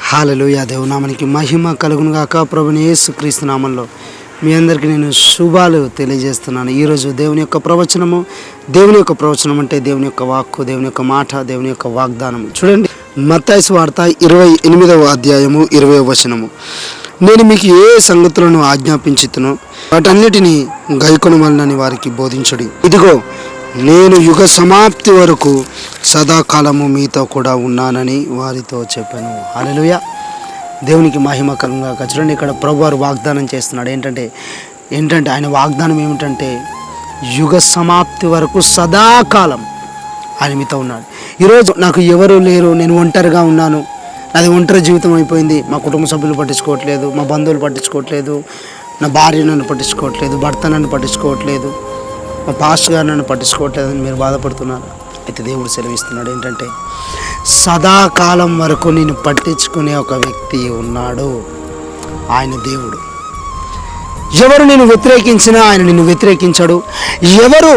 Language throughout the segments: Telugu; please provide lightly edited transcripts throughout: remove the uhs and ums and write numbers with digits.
హల్లెలూయా. దేవునామానికి మహిమ కలుగును గాక. ప్రభువైన యేసుక్రీస్తు నామంలో మీ అందరికీ నేను శుభాలు తెలియజేస్తున్నాను. ఈరోజు దేవుని యొక్క ప్రవచనం అంటే దేవుని యొక్క వాక్కు, దేవుని యొక్క మాట, దేవుని యొక్క వాగ్దానం. చూడండి, మత్తయి సువార్త 28వ అధ్యాయము 20వ వచనము. నేను మీకు ఏ సంగతులను ఆజ్ఞాపించుతునో వాటన్నిటినీ గైకొనవలెనని వారికి బోధించుడి. ఇదిగో నేను యుగ సమాప్తి వరకు సదాకాలము మీతో కూడా ఉన్నానని వారితో చెప్పాను. హల్లెలూయా. దేవునికి మహిమ కలుగుగాక. చూడండి, ఇక్కడ ప్రభువారు వాగ్దానం చేస్తున్నాడు. ఏంటంటే ఆయన వాగ్దానం ఏమిటంటే యుగ సమాప్తి వరకు సదాకాలం ఆయన మీతో ఉన్నాడు. ఈరోజు నాకు ఎవరు లేరు, నేను ఒంటరిగా ఉన్నాను, నాది ఒంటరి జీవితం అయిపోయింది, మా కుటుంబ సభ్యులు పట్టించుకోవట్లేదు, మా బంధువులు పట్టించుకోవట్లేదు, నా భార్య నన్ను పట్టించుకోవట్లేదు, భర్త నన్ను పట్టించుకోవట్లేదు, మా పాస్టర్ గారు నన్ను పట్టించుకోవట్లేదని మీరు బాధపడుతున్నారు. అయితే దేవుడు సెలవిస్తున్నాడు ఏంటంటే సదాకాలం వరకు నేను పట్టించుకునే ఒక వ్యక్తి ఉన్నాడు. ఆయన దేవుడు. ఎవరు నేను వ్యతిరేకించినా ఆయన నిన్ను వ్యతిరేకించాడు. ఎవరు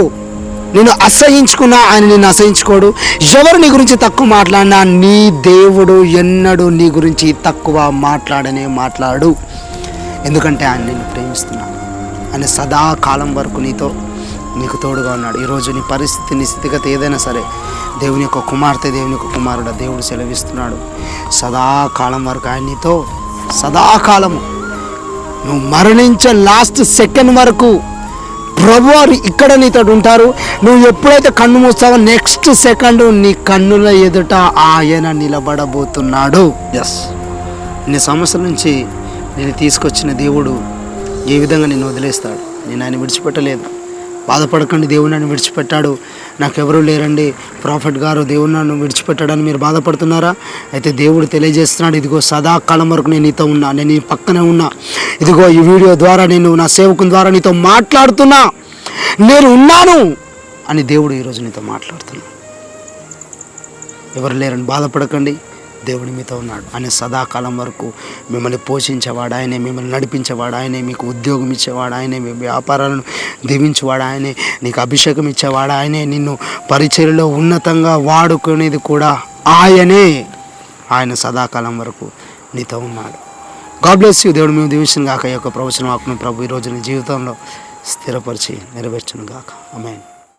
నేను అసహించుకున్నా ఆయన నిన్ను అసహించుకోడు. ఎవరు నీ గురించి తక్కువ మాట్లాడినా నీ దేవుడు ఎన్నడూ నీ గురించి తక్కువ మాట్లాడు. ఎందుకంటే ఆయన నిన్ను ప్రేమిస్తున్నాడు. ఆయన సదాకాలం వరకు నీకు తోడుగా ఉన్నాడు. ఈరోజు నీ పరిస్థితి, నీ స్థితిగతి ఏదైనా సరే, దేవుని యొక్క కుమార్తె, దేవుని యొక్క కుమారుడు దేవుడు సెలవిస్తున్నాడు సదాకాలం వరకు ఆయన నీతో, సదాకాలము నువ్వు మరణించే లాస్ట్ సెకండ్ వరకు ప్రభువారు ఇక్కడ నీతో ఉంటారు. నువ్వు ఎప్పుడైతే కన్ను మూస్తావో నెక్స్ట్ సెకండ్ నీ కన్నుల ఎదుట ఆయన నిలబడబోతున్నాడు. నీ సమస్యల నుంచి నేను తీసుకొచ్చిన దేవుడు ఏ విధంగా నిన్ను వదిలేస్తాడు? నేను ఆయన విడిచిపెట్టలేదు. బాధపడకండి, దేవుడు నన్ను విడిచిపెట్టాడు, నాకెవరూ లేరండి, ప్రాఫెట్ గారు దేవుడు నన్ను విడిచిపెట్టాడని మీరు బాధపడుతున్నారా? అయితే దేవుడు తెలియజేస్తున్నాడు, ఇదిగో సదాకాలం వరకు నేను నీతో ఉన్నా, నేను నీ పక్కనే ఉన్నా. ఇదిగో ఈ వీడియో ద్వారా నేను నా సేవకుని ద్వారా నీతో మాట్లాడుతున్నా, నేను ఉన్నాను అని దేవుడు ఈరోజు నీతో మాట్లాడుతున్నా. ఎవరు లేరని బాధపడకండి, దేవుడు మీతో ఉన్నాడు. ఆయన సదాకాలం వరకు మిమ్మల్ని పోషించేవాడు ఆయనే, మిమ్మల్ని నడిపించేవాడు ఆయనే, మీకు ఉద్యోగం ఇచ్చేవాడు ఆయనే, మీ వ్యాపారాలను దీవించేవాడు ఆయనే, నీకు అభిషేకం ఇచ్చేవాడు ఆయనే, నిన్ను పరిచర్యలో ఉన్నతంగా వాడుకునేది కూడా ఆయనే. ఆయన సదాకాలం వరకు నీతో ఉన్నాడు. God bless you. దేవుడు మేము దీవించిన గాక. ఈ యొక్క ప్రవచన వాక్కును ప్రభు ఈరోజు నీ జీవితంలో స్థిరపరిచి నెరవేర్చును గాక. ఆమేన్.